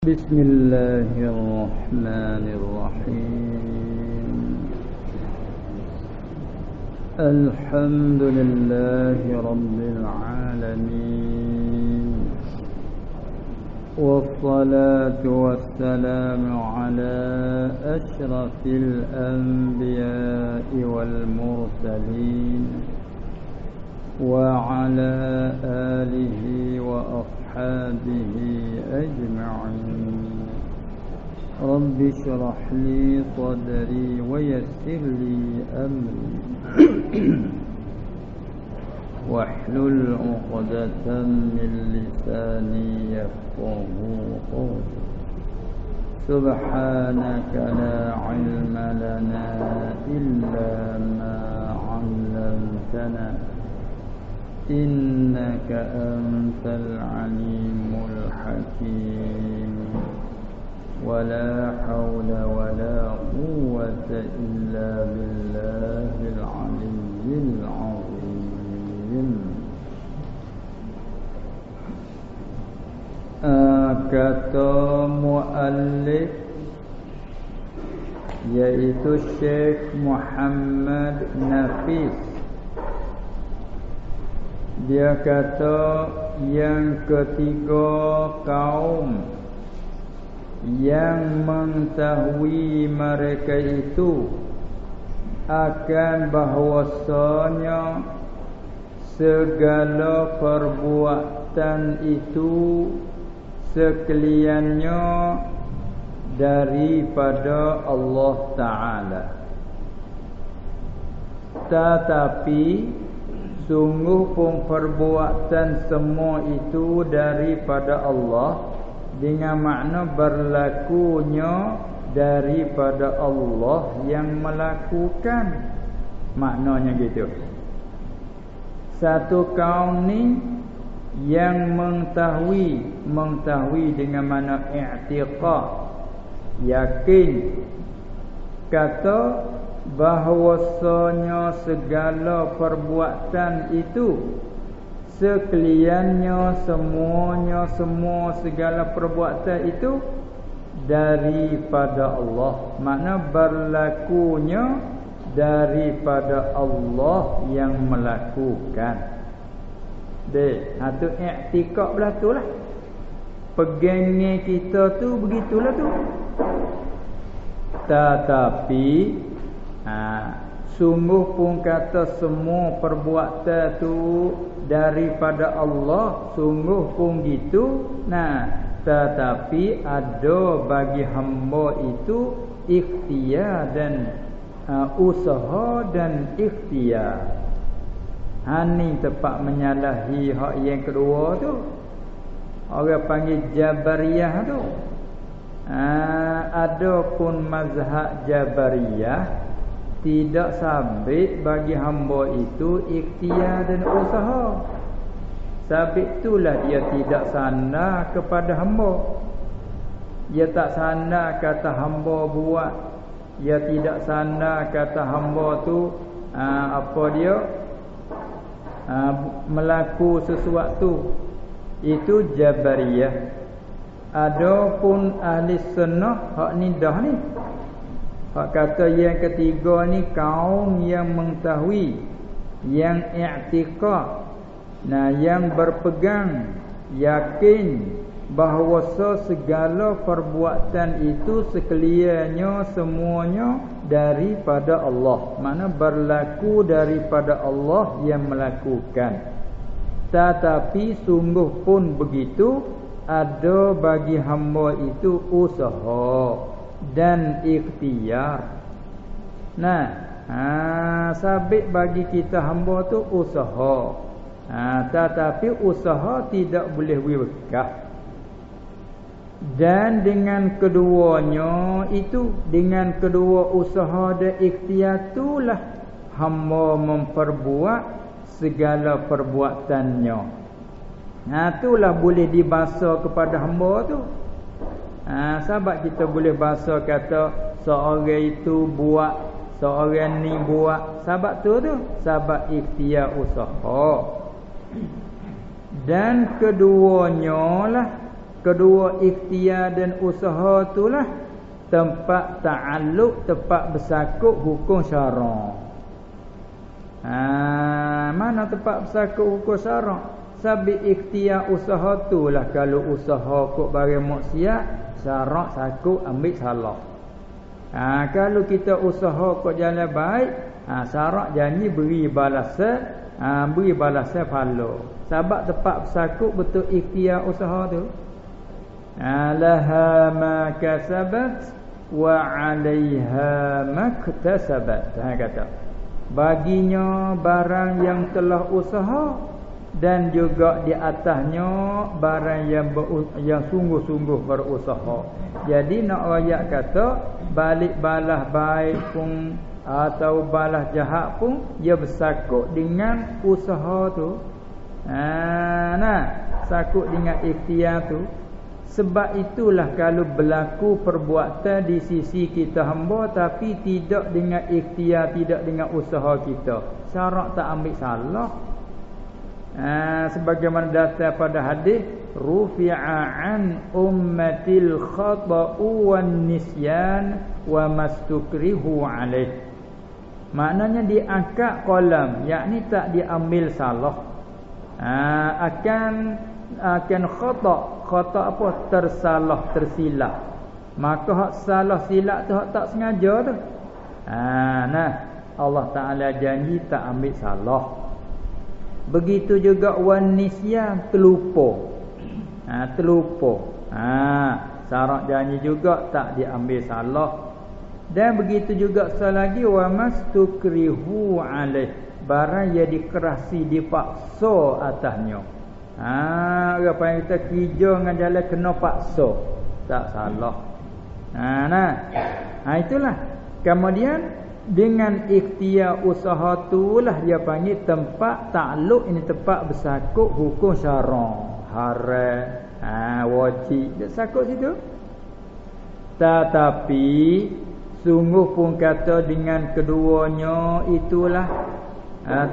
بسم الله الرحمن الرحيم. الحمد لله رب العالمين، والصلاة والسلام على أشرف الأنبياء والمرسلين وعلى آله وأصحابه أجمعين. رب اشرح لي صدري ويسر لي أمري واحلل عقدة من لساني يفقه قولي. سبحانك لا علم لنا إلا ما علمتنا إنك أنت العليم الحكيم. ولا حول ولا قوة إلا بالله العلي العظيم. Kata muallif yaitu Syekh Muhammad Nafis, dia kata yang ketiga kaum yang mengetahui mereka itu akan bahwasanya segala perbuatan itu sekaliannya daripada Allah Ta'ala, tetapi sungguh pun perbuatan semua itu daripada Allah, dengan makna berlakunya daripada Allah yang melakukan. Maknanya gitu. Satu kaum ni yang mengetahui dengan makna i'tiqad, yakin, kata bahwasanya segala perbuatan itu sekaliannya semua segala perbuatan itu daripada Allah, makna berlakunya daripada Allah yang melakukan. Tu i'tikad belah tu lah. Pegangnya kita tu begitulah tu. Tetapi sungguh pun kata semua perbuatan tu daripada Allah, sungguh pun gitu. Tetapi ada bagi hamba itu ikhtiar dan usaha dan ikhtiar. Ni tepat menyalahi hak yang kedua tu. Orang panggil Jabariyah tu. Adapun mazhab Jabariyah tidak sabit bagi hamba itu ikhtiar dan usaha. Sabit itulah dia tidak sandar kepada hamba. Dia tak sandar kata hamba buat. Dia tidak sandar kata hamba tu melaku sesuatu. Itu Jabariyah. Adapun ahli sunnah hak ni dah ni. Hak kata yang ketiga ni kaum yang mengetahui, yang i'tiqad, yang berpegang, yakin bahawa segala perbuatan itu sekaliannya semuanya daripada Allah, makna berlaku daripada Allah yang melakukan. Tetapi sungguh pun begitu, ada bagi hamba itu usaha dan ikhtiar. Sabit bagi kita hamba tu usaha. Tetapi usaha tidak boleh berkah. Dan dengan keduanya itu, dengan kedua usaha dan ikhtiar itulah hamba memperbuat segala perbuatannya. Itulah boleh dibahasa kepada hamba tu. Sebab kita boleh bahasa kata seorang itu buat, seorang ni buat. Sebab tu sebab ikhtiar usaha. Dan keduanya lah kedua ikhtiar dan usaha itulah tempat ta'alluq, tempat bersakut hukum syarak. Mana tempat bersakut hukum syarak? Sabit ikhtiar usaha itulah kalau usaha kok barang maksiat, syarak sakut ambil salah. Kalau kita usaha kok jalan baik, syarak janji beri balasan, beri balasan pahala. Sebab tempat bersakut betul ikhtiar usaha tu. Laha ma kasabat wa 'alaiha maktasabat. Kata baginya barang yang telah usaha dan juga di atasnya barang yang sungguh-sungguh berusaha. Jadi nak ayat kata balik balas baik pun atau balas jahat pun dia bersakut dengan usaha tu. Sakut dengan ikhtiar tu. Sebab itulah kalau berlaku perbuatan di sisi kita hamba tapi tidak dengan ikhtiar, tidak dengan usaha kita, syarak tak ambil salah. Sebagaimana datang pada hadis, rufi'a an ummatil khata'u wan nisyan wa mastukrihu alaih. Maknanya diangkat qalam, yakni tak diambil salah. Akan khata apa? Tersalah, tersilap. Maka hak salah silap tu hak tak sengaja tu. Allah Ta'ala janji tak ambil salah. Begitu juga wan nisyan, terlupa. Syarat janji juga tak diambil salah. Dan begitu juga selagi wa mastukrihu alaih, barang yang dikerasi, dipaksa atasnya. Apa yang kita kerja dengan jalan kena paksa, tak salah. Itulah. Kemudian dengan ikhtiar usaha itulah dia panggil tempat takluk, ini tempat bersakut hukum syarak, haram, wajib, dia sakut situ. Tetapi sungguh pun kata dengan keduanya itulah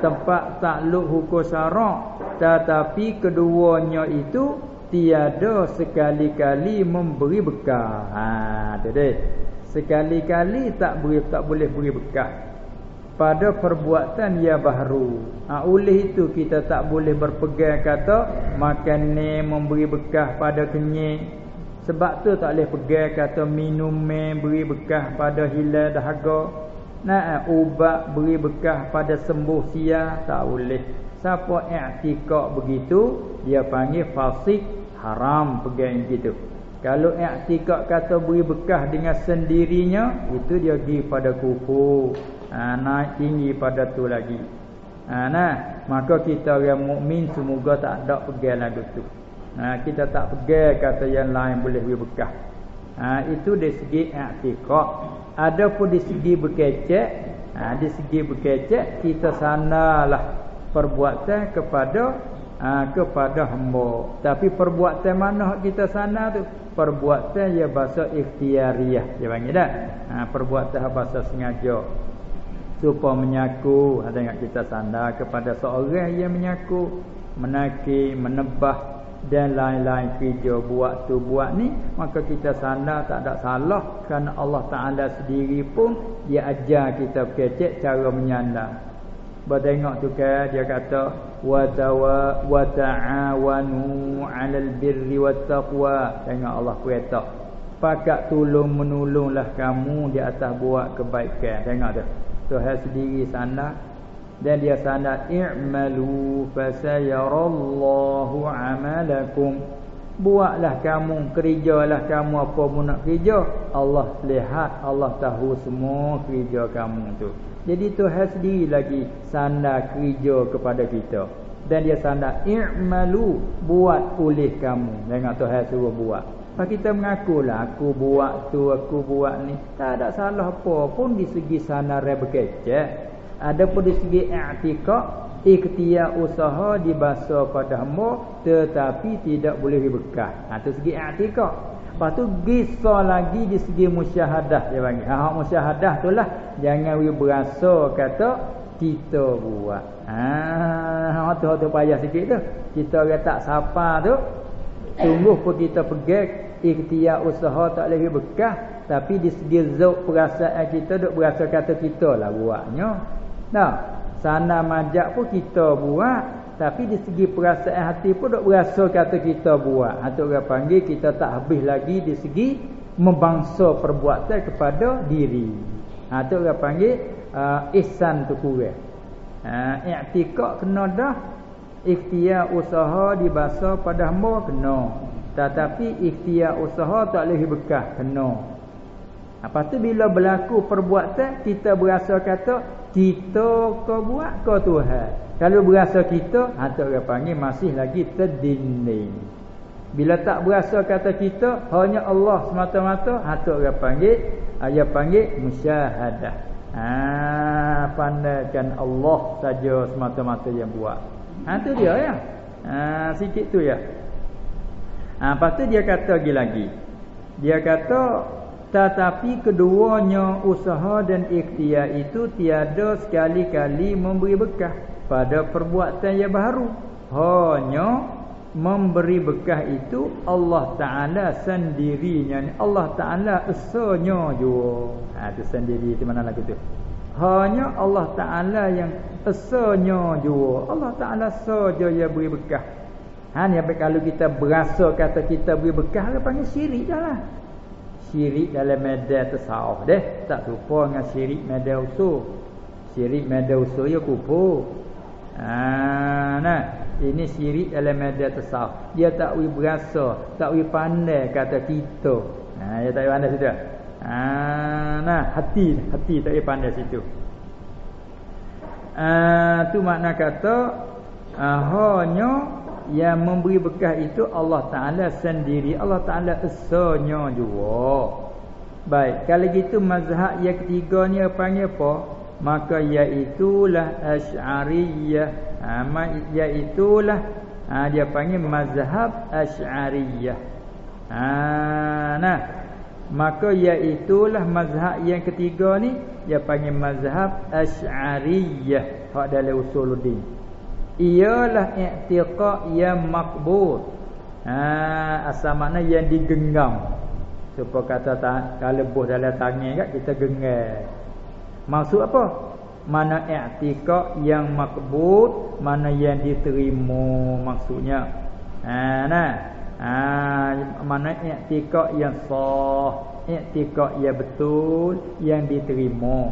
tempat takluk hukum syarak, tetapi keduanya itu tiada sekali-kali memberi bekah. Tu dia. Sekali-kali tak boleh beri bekah pada perbuatan yang baru. Oleh itu kita tak boleh berpegang kata makan ni memberi bekah pada kenyang. Sebab tu tak boleh pegang kata minum beri bekah pada hilal dahaga. Ubat beri bekah pada sembuh sia, tak boleh. Siapa i'tikad begitu dia panggil fasik, haram pegang gitu. Kalau i'tikad kata beri bekah dengan sendirinya, itu dia pergi pada kufur, naik tinggi pada tu lagi. Maka kita orang mukmin semoga tak ada pegang lagu tu. Kita tak pegang kata yang lain boleh beri bekah. Itu dari segi i'tikad. Adapun di segi berkecek, di segi berkecek kita sanalah perbuatan kepada hamba. Tapi perbuatan mana kita sana tu? Perbuatan yang bahasa ikhtiariyah dia panggil dah. Perbuatan bahasa sengaja. Supaya menyaku, tengok kita sana kepada seorang yang menyaku, menaki, menebah dan lain-lain kerja buat tu buat ni, maka kita sana tak ada salah, kerana Allah Ta'ala sendiri pun dia ajar kita berkecek cara menyandang. Bertengok tu kan dia kata wa ta'awanu 'alal birri wat taqwa. Tengok Allah kata pakat tolong menolonglah kamu di atas buat kebaikan. Tengok tu Tuhan sendiri sana. Dan dia sana i'malu fasayarallahu 'amalakum. Buatlah kamu, kerjalah kamu apa pun nak kerja, Allah lihat, Allah tahu semua kerja kamu tu. Jadi Tuhan sendiri lagi sanda kerja kepada kita. Dan dia sanda i'malu, buat oleh kamu. Tengok Tuhan suruh buat. Pak kita mengakulah aku buat tu, aku buat ni, tak ada salah apa pun di segi sandaran berkecek. Adapun di segi i'tikad, ikhtiar usaha dibasuh pada hamba tetapi tidak boleh berkah. Itu segi i'tikad. Lepas tu gisah lagi di segi musyahadah dia panggil. Musyahadah tu lah jangan berasa kata kita buat. Tu payah sikit tu. Kita orang tak sapa tu, Sungguh pun kita pegang ikhtiar usaha tak lebih bekah, tapi di segi zauk perasaan kita duk berasa kata kita lah buatnya. Nah, sana majak pun kita buat, tapi di segi perasaan hati pun duk berasa kata kita buat. Atau orang panggil kita tak habis lagi di segi membangsa perbuatan kepada diri. Atau orang panggil ihsan tu kurang. I'tikad kena dah, ikhtiar usaha dibasa pada hamba kena, tetapi ikhtiar usaha tak lebih bekah kena. Lepas tu bila berlaku perbuatan kita berasa kata kita kau buat kau Tuhan. Kalau berasa kita, tu orang panggil masih lagi terdinding. Bila tak berasa kata kita, hanya Allah semata-mata, tu orang panggil musyahadah. Pandaikan Allah saja semata-mata yang buat. Tu dia ya. Sikit tu ya. Lepas tu dia kata lagi. Dia kata tetapi keduanya usaha dan ikhtiar itu tiada sekali-kali memberi bekah pada perbuatan yang baru. Hanya memberi bekah itu Allah Ta'ala sendirinya. Allah Ta'ala esanya jua. Itu sendiri itu mana lagu tu. Hanya Allah Ta'ala yang esanya jua. Allah Ta'ala saja yang beri bekah. Ni kalau kita berasa kata kita beri bekah, dia panggil syirik dah lah. Syirik dalam medan tasawuf deh. Tak serupa dengan syirik medan usul. Syirik medan usul ya kufur. Ini syirik dalam medan tasawuf. Dia tak boleh berasa, tak boleh pandai kata kita. Dia tak boleh pandai situ. Hati tak boleh pandai situ. Tu makna kata hanya yang memberi bekah itu Allah Ta'ala sendiri. Allah Ta'ala esanya jua. Baik, kalau gitu mazhab yang ketiga ni panggil apa? Maka iaitulah Asy'ariyah. Iaitulah dia panggil mazhab Asy'ariyah. Maka iaitulah mazhab yang ketiga ni dia panggil mazhab Asy'ariyah. Hak dalam usuluddin ialah i'tiqad yang makbul. Asal makna yang digenggam. Supaya kata kalau buh dalam tangan kat kita genggam. Maksud apa? Mana i'tiqad yang makbul, mana yang diterima maksudnya. Mana i'tiqad yang sah, i'tiqad yang betul, yang diterima.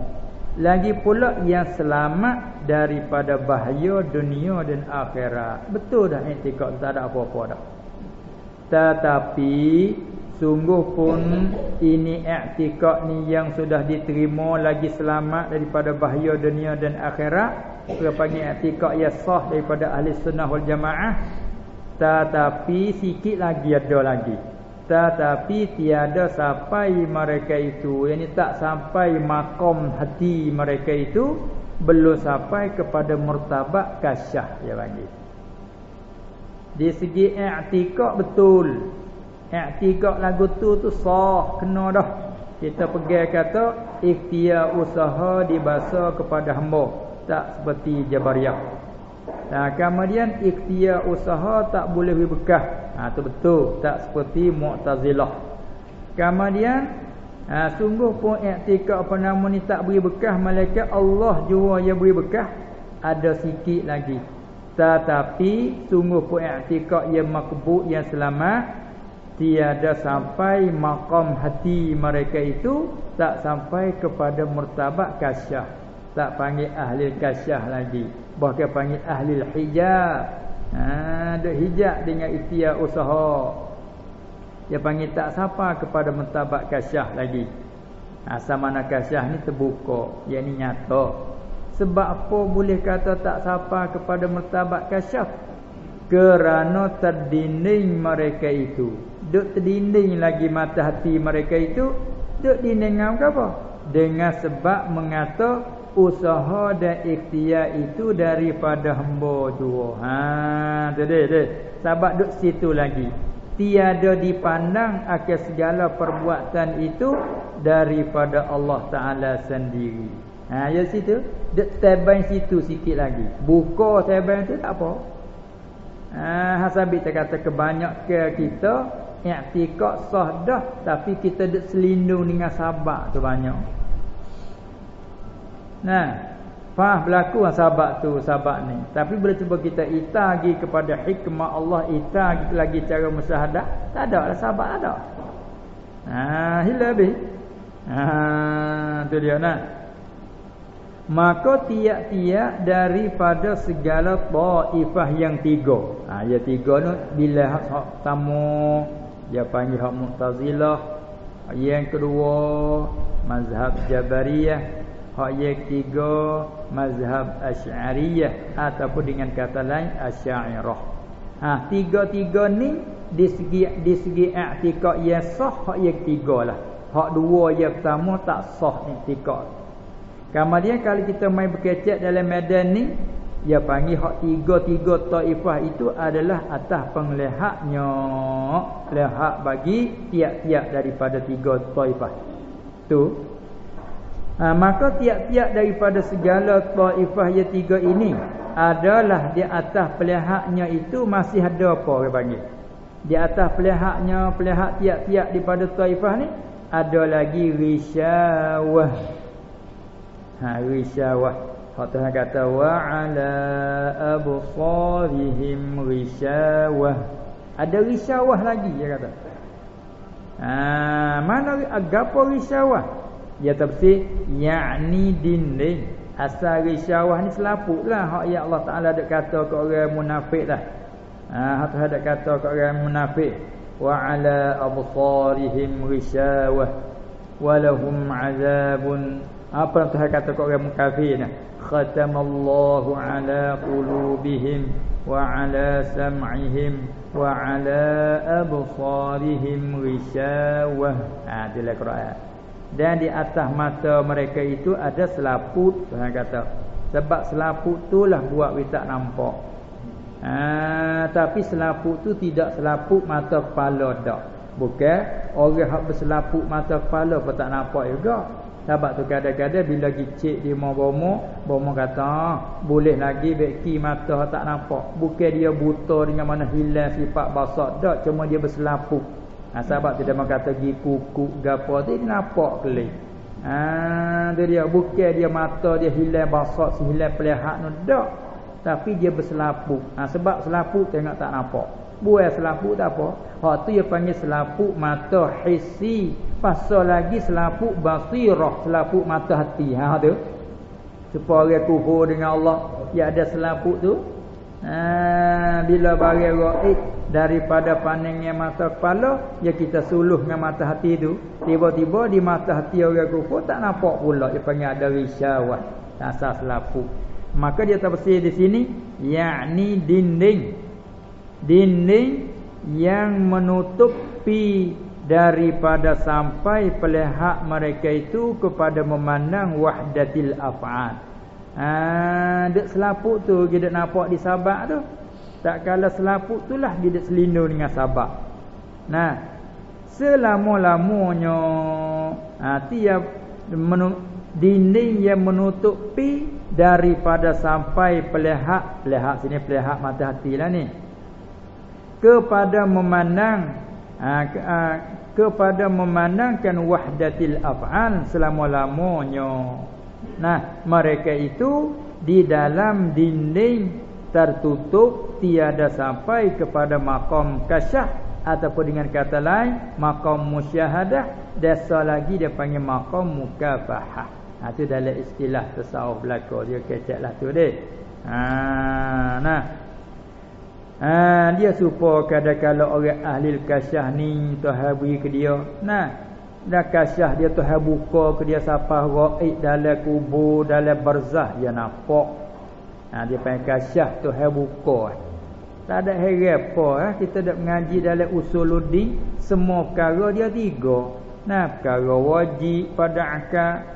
Lagi pula yang selamat daripada bahaya dunia dan akhirat. Betul dah i'tikad, tak ada apa-apa dah. Tetapi sungguh pun ini i'tikad ni yang sudah diterima, lagi selamat daripada bahaya dunia dan akhirat. Kita panggil i'tikad yang sah daripada ahli sunnah wal jamaah. Tetapi sikit lagi ada lagi. Tetapi tiada sampai mereka itu, yang ini tak sampai makom hati mereka itu, belum sampai kepada martabat kasyah dia panggil. Di segi i'tikad betul, i'tikad lagu tu sah, kena dah. Kita pegang kata ikhtiar usaha dibasa kepada hamba, tak seperti Jabariyah. Kemudian ikhtiar usaha tak boleh berbekah. Itu betul, tak seperti Mu'tazilah. Kemudian sungguh pun i'tikad apa nama ni tak beri bekah, malaikat Allah jua yang beri bekah. Ada sikit lagi. Tetapi sungguh pun i'tikad yang makbul, yang selamat, tiada sampai maqam hati mereka itu, tak sampai kepada martabat kasyah. Tak panggil ahli kasyah lagi, bahkan panggil ahli hijab. Ada hijab dengan ikhtiar usaha. Dia panggil tak sampai kepada martabat kasyah lagi. Asal mana kasyah ni terbuka, yang ni nyata. Sebab apa boleh kata tak sampai kepada martabat kasyah? Kerana terdinding mereka itu. Duk terdinding lagi mata hati mereka itu. Duk dinding dengan apa? Dengan sebab mengata usaha dan ikhtiar itu daripada hamba jua. Tu dia. Sebab duk situ lagi. Tiada dipandang akan segala perbuatan itu daripada Allah Ta'ala sendiri. Ya situ. Duk taban situ sikit lagi. Buka taban tu tak apa. Hasabik kata kebanyakan kita i'tikad sah dah, tapi kita duk selindung dengan sabak tu banyak. Faham berlaku sabak tu, sabak ni. Tapi bila cuba kita itagi kepada hikmah Allah, itagi lagi cara musyahadah, tak ada lah sabak ada. Hilang habis. Tu dia Maka tiap-tiap daripada segala taifah yang tiga. Yang tiga ni bila hak tamu dia panggil hak Mu'tazilah, yang kedua mazhab Jabariyah, hak yang ketiga mazhab Asy'ariyah ataupun dengan kata lain Asy'ariyah. Tiga-tiga ni di segi i'tikad yang sah, hak yang ketiga lah. Hak dua yang pertama tak sah i'tikad. Kemudian kalau kita main berkecek dalam medan ni, dia panggil hak tiga-tiga taifah itu adalah atas penglihaknya, lihak bagi tiap-tiap daripada tiga taifah tu. Maka tiap-tiap daripada segala taifah yang tiga ini adalah di atas pelihaknya itu masih ada apa orang panggil. Di atas pelihaknya, pelihak tiap-tiap daripada taifah ni ada lagi risyawah. Risyawah. Hak Tuhan kata wa ala absarihim risyawah. Ada risyawah lagi dia kata. Mana apa risyawah? Dia tafsir yakni dinding. Asal risyawah ni selaputlah hak yang Allah Taala dak kata ke orang munafik lah. Hak Tuhan dak kata ke orang munafik wa ala absarihim risyawah wa lahum azabun. Apa yang Tuhan kata kat orang kafir ni? Khatamallahu ala qulubihim wa ala sam'ihim wa ala absarihim ghishawah. Itulah Quran. Dan di atas mata mereka itu ada selaput, Tuhan kata. Sebab selaput itulah buat kita tak nampak. Tapi selaput tu tidak selaput mata kepala dak. Bukan orang hak berselaput mata kepala pun tak nampak juga. Sebab tu kadang-kadang bila gicik di bomo kata boleh lagi beki mata tak nampak. Bukan dia buta dengan mana hilang sifat basar dak, cuma dia berselaput. Sebab tu dia kata gi kuku gapo tu dia nampak kelih. Tu dia bukan dia mata dia hilang basar, hilang pelihak nu dak, tapi dia berselaput. Sebab selaput tengok tak nampak. Buat selaput tak apa. Hak tu dia panggil selaput mata hissi. Pasal lagi selaput basirah, selaput mata hati. Tu. Supaya kufur dengan Allah, dia ada selaput tu. Bila barang gaib daripada pandangan mata kepala, ya kita suluh dengan mata hati tu. Tiba-tiba di mata hati orang kufur tak nampak pula. Dia panggil ada risyawah. Asal selaput. Maka dia tafsir di sini yakni dinding yang menutupi daripada sampai pelihak mereka itu kepada memandang wahdatil af'al. Dek selaput tu kita nampak di sabak tu. Tak kala selaput itulah dia selindung dengan sabak. Selama-lamanya tiap dinding yang menutupi daripada sampai pelihak sini pelihak mata hati lah ni, kepada memandangkan wahdatil af'al selama-lamanya. Mereka itu di dalam dinding tertutup, tiada sampai kepada maqam kasyaf ataupun dengan kata lain maqam musyahadah. Desa lagi dia panggil maqam mukafahah. Itu dalam istilah tasawuf belaka dia keceklah tu deh. Dia supaya kadang-kadang orang ahli kasyah ni Tuhan beri ke dia. Dah kasyah dia Tuhan buka ke dia siapa gaib dalam kubur, dalam barzah dia nampak. Dia panggil kasyah Tuhan buka. Tak ada heran apa kita dak mengaji dalam usuluddin, semua perkara dia tiga. Perkara wajib pada akal,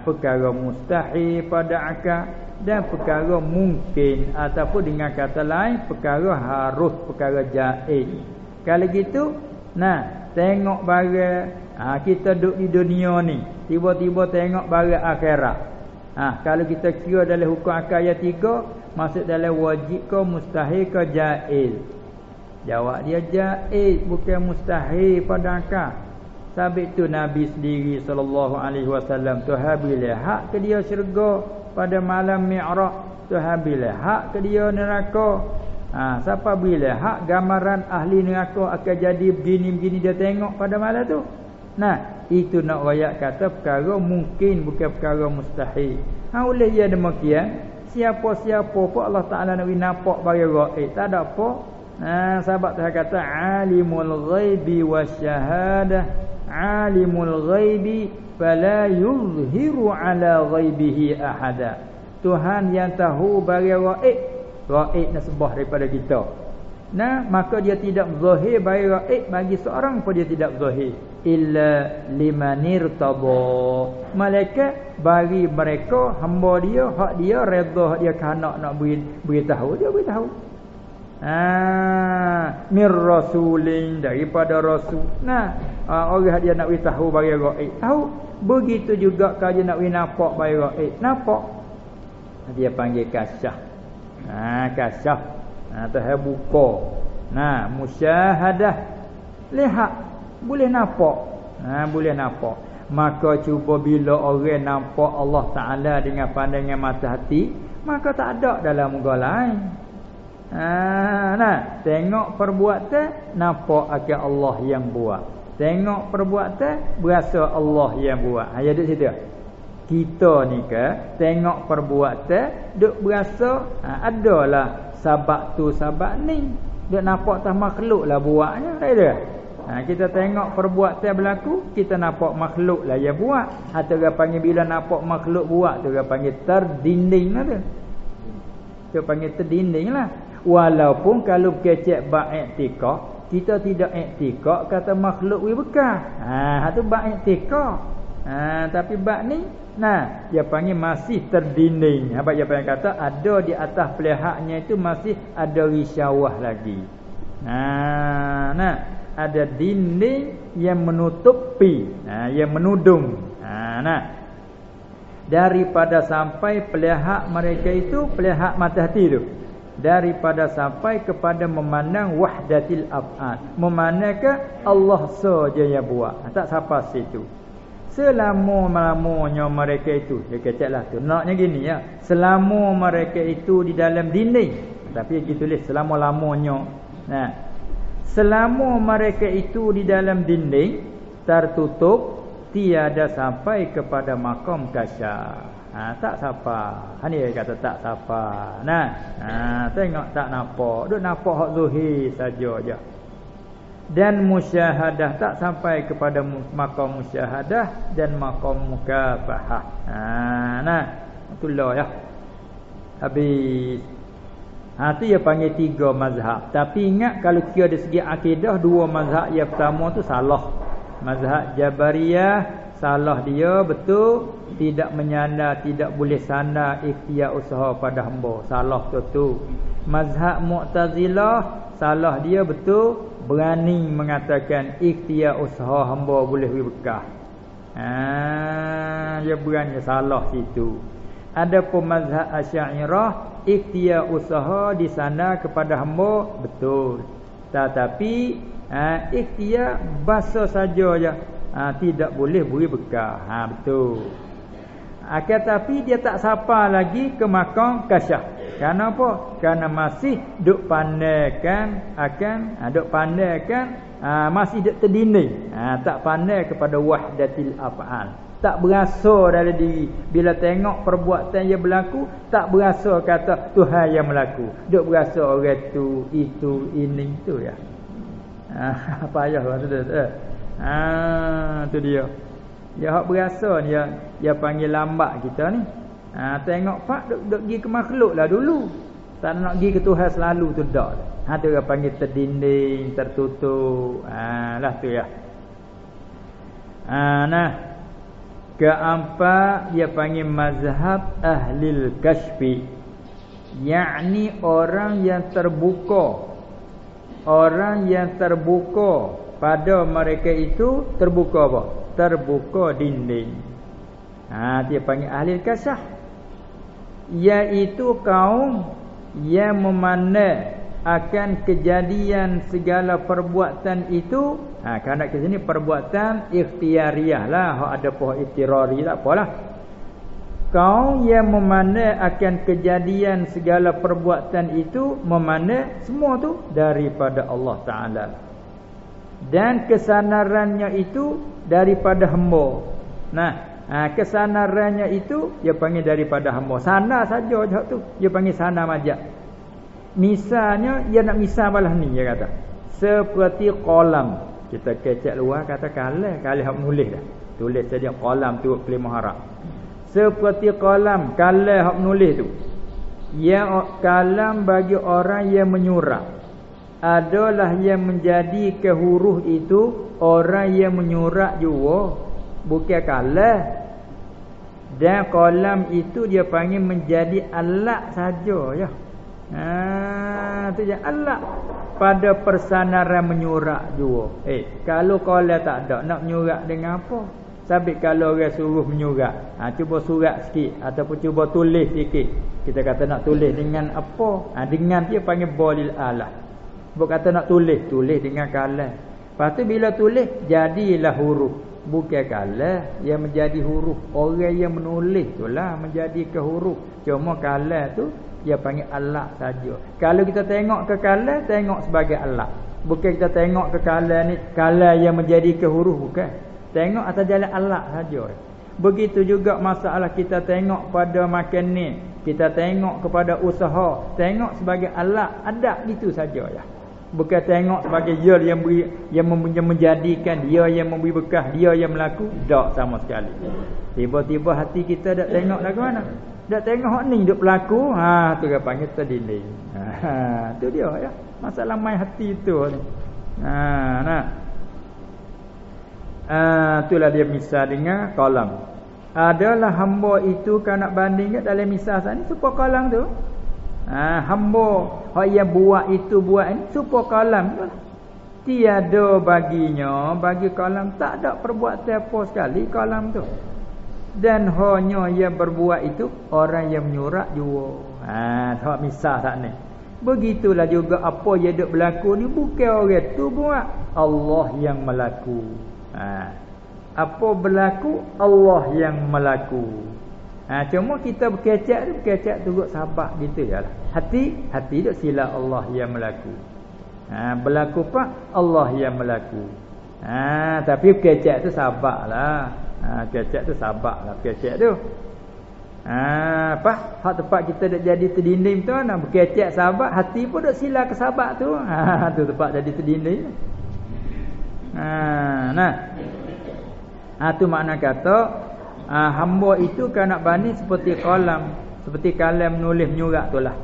perkara mustahil pada akal, dan perkara mungkin ataupun dengan kata lain perkara harus, perkara jaiz. Kalau gitu tengok barang kita duduk di dunia ni, tiba-tiba tengok barang akhirat. Kalau kita kira dalam hukum akal ayat 3, Maksud dalam wajib ke mustahil ke jaiz? Jawab dia jaiz, bukan mustahil pada akal. Sabit tu Nabi sendiri sallallahu alaihi wasallam Tuhan bila hak ke dia syurga pada malam Mi'raj, Tuhan bila hak ke dia neraka. Siapa bila hak gambaran ahli neraka akan jadi begini-begini dia tengok pada malam tu. Nah, itu nak royak kata perkara mungkin bukan perkara mustahil. Oleh ia demikian, siapa-siapa pun Allah Taala nak nampak bagi gaib, tak ada apa. Sahabat Tuhan kata alimul ghaibi wasyahadah, alimul ghaibi fala yuzhiru ala ghaibihi ahada. Tuhan yang tahu bagi gaib, gaib nasbah daripada kita. Maka dia tidak zahir bagi gaib, bagi seorang pun dia tidak zahir. Illa limanir taba, malaikat bagi mereka hamba dia, hak dia redha, dia kanak nak beritahu, dia beritahu. Mir rasulin, daripada rasul. Orang dia nak beritahu bagi gaib, tahu. Begitu juga kalau dia nak nampak bagi gaib, nampak. Dia panggil kasyaf. Kasyaf. Tuhan buka. Musyahadah, lihat, boleh nampak. Boleh nampak. Maka cuba bila orang nampak Allah Ta'ala dengan pandangan mata hati, maka tak ada dalam muka lain. Tengok perbuatan, nampak akan Allah yang buat. Tengok perbuatan, berasa Allah yang buat. Jadi situ. Kita ni ke tengok perbuatan, duk berasa adalah sabab tu sabab ni. Duk nampak tak makhluk lah buatnya, tak ada. Kita tengok perbuatan berlaku, kita nampak makhluk lah yang buat. Atau orang panggil bila nampak makhluk buat tu orang panggil terdinding lah tu. Tu panggil terdinding lah. Walaupun kalau kecek bab i'tikad, kita tidak i'tikad kata makhluk wi bekas. Tu bab i'tikad. Tapi bab ni dia panggil masih terdinding. Apa dia panggil kata ada di atas pelihaknya itu masih ada risyawah lagi. Ada dinding yang menutupi, yang menudung. Daripada sampai pelihak mereka itu, pelihak mata hati itu, daripada sampai kepada memandang wahdatil af'al, memandangkan Allah saja yang buat, tak siapa situ. Selama-lamanya mereka itu, dia keceklah tu, naknya gini ya, selama mereka itu di dalam dinding, tapi dia tulis selama-lamanya. Selama mereka itu di dalam dinding tertutup, tiada sampai kepada makam kasyaf. Tak siapa. Ni dia kata tak siapa. Tengok tak nampak, duk nampak hak zuhir saja je. Dan musyahadah, tak sampai kepada makam musyahadah dan makam mukafahah. Itulah ya. Habis. Tu dia panggil 3 mazhab. Tapi ingat kalau kira dari segi akidah, 2 mazhab yang pertama tu salah. Mazhab Jabariyah salah dia betul, tidak menyandar, tidak boleh sandar ikhtiar usaha pada hamba. Salah tu. Mazhab Mu'tazilah salah dia betul, berani mengatakan ikhtiar usaha hamba boleh berkah. Dia berani, salah situ. Adapun mazhab Asy'ariyah, ikhtiar usaha di sana kepada hamba betul, tetapi ikhtiar basa saja je, tidak boleh beri bekah. Betul. Tapi dia tak sapa lagi ke makam kasyaf. Kerana apa? Kerana masih duk pandaikan masih duk terdinding. Tak pandai kepada wahdatil af'al. Tak berasa dalam diri. Bila tengok perbuatan yang berlaku, tak berasa kata Tuhan yang berlaku. Duk berasa orang tu, itu, ini, tu ya. Payah orang tu. Tu dia. Dia hak berasa ni, dia panggil lambat kita ni. Tengok pak duk pergi ke makhluk lah dulu. Tak nak pergi ke Tuhan selalu tu dak. Tu dia panggil terdinding, tertutup. Lah tu ya. Keempat dia panggil mazhab ahlil kashfi, yakni orang yang terbuka. Orang yang terbuka pada mereka itu terbuka apa? Terbuka dinding. Dia panggil ahlil kashf, iaitu kaum yang memandai akan kejadian segala perbuatan itu. Kerana ke sini perbuatan ikhtiariah lah, hak ada pohon iktirari tak apalah. Kau yang memandai akan kejadian segala perbuatan itu, memandai semua tu daripada Allah Ta'ala, dan kesanarannya itu daripada hamba. Kesanarannya itu dia panggil daripada hamba. Sana saja je tu dia panggil sana majaz. Misalnya dia nak misal balah ni, dia kata seperti kolam. Kita kecek luar kata kalah hak menulis dah. Tulis saja kolam tu kalimah Arab. Seperti kolam, kalah hak menulis tu. Ya, kalam bagi orang yang menyurat adalah yang menjadi ke huruf itu orang yang menyurat juga, bukan kalah. Dan kolam itu dia panggil menjadi alat saja ya. Tu je alat pada persanaran menyurat juga. Kalau kolam tak ada, nak menyurat dengan apa? Sabit kalau orang suruh menyurat, cuba surat sikit ataupun cuba tulis sikit. Kita kata nak tulis dengan apa? Dengan dia panggil bolil alah. Bukan kata nak tulis dengan kalam. Lepas tu bila tulis jadilah huruf, bukan kalam yang menjadi huruf. Orang yang menulis itulah menjadi ke huruf. Cuma kalam tu dia panggil alat saja. Kalau kita tengok ke kalam, tengok sebagai alat. Bukan kita tengok ke kalam ni kalam yang menjadi ke huruf, bukan. Tengok atas jalan alat saja. Begitu juga masalah kita tengok pada makan ni, kita tengok kepada usaha, tengok sebagai alat, adat gitu saja ya. Bukan tengok sebagai dia yang beri, yang menjadikan, dia yang memberi bekas, dia yang melaku, tak sama sekali. Tiba-tiba hati kita dak tengok lagu mana? Dak tengok hak ni duk berlaku, tu dia panggil terdinding. Tu dia ya. Masalah main hati tu ni. Itulah dia misal dengan kolam. Adalah hamba itu kan nak banding dalam misal sana supaya kolam tu. Hamba hak yang buat itu buat ni supaya kolam tu. Tiada baginya, bagi kolam tak ada perbuatan apa sekali kolam tu. Dan hanya yang berbuat itu orang yang menyurat juga. Hak misal tak ni. Begitulah juga apa yang duk berlaku ni bukan orang tu buat, Allah yang melaku. Apa berlaku Allah yang melaku. Cuma kita berkecek turut sabar gitu jalah. Hati duk sila Allah yang melaku. Berlaku pak Allah yang melaku. Tapi berkecek tu sabarlah. Kecek tu sabarlah berkecek tu. Hak tempat kita dak jadi terdinding tu nak berkecek sabar, hati pun dak sila ke sabar tu. Tu tempat jadi terdinding. Tu makna kata hamba itu kan nak banding seperti kolam, seperti kalam menulis menyurat itulah.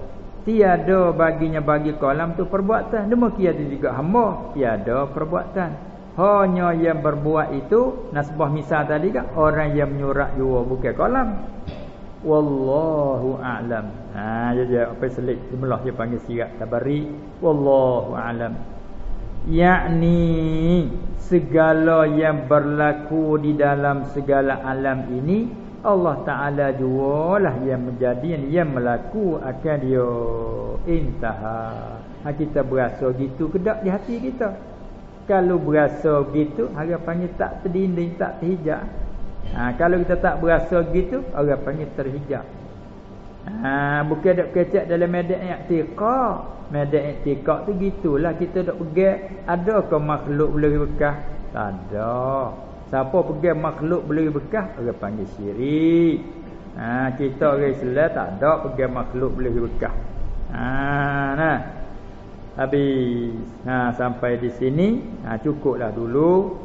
Tiada baginya bagi kolam tu perbuatan. Demikian juga hamba tiada perbuatan. Hanya yang berbuat itu nasbah misal tadi kan orang yang menyurat juga bukan kolam. Wallahu a'lam. Dia apa selit sebelah dia panggil sirat tabari. Wallahu a'lam. Yakni segala yang berlaku di dalam segala alam ini Allah Ta'ala jualah yang menjadi, yang melaku akan dia. Intaha. Kita berasa gitu kedak di hati kita. Kalau berasa gitu, orang panggil tak terdinding, tak terhijab. Kalau kita tak berasa gitu, orang panggil terhijab. Bukan dak kecek dalam medan i'tiqad. Medan i'tiqad tu gitulah, kita dak pegang adakah makhluk boleh bekas? Tak ada. Siapa pegang makhluk boleh bekas, orang panggil syirik. Kita orang Islam tak ada pegang makhluk boleh bekas. Habis. Sampai di sini cukuplah dulu.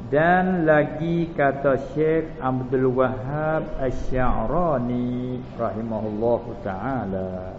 Dan lagi kata Syekh Abdul Wahhab Asy-Sya'rani rahimahullahu ta'ala.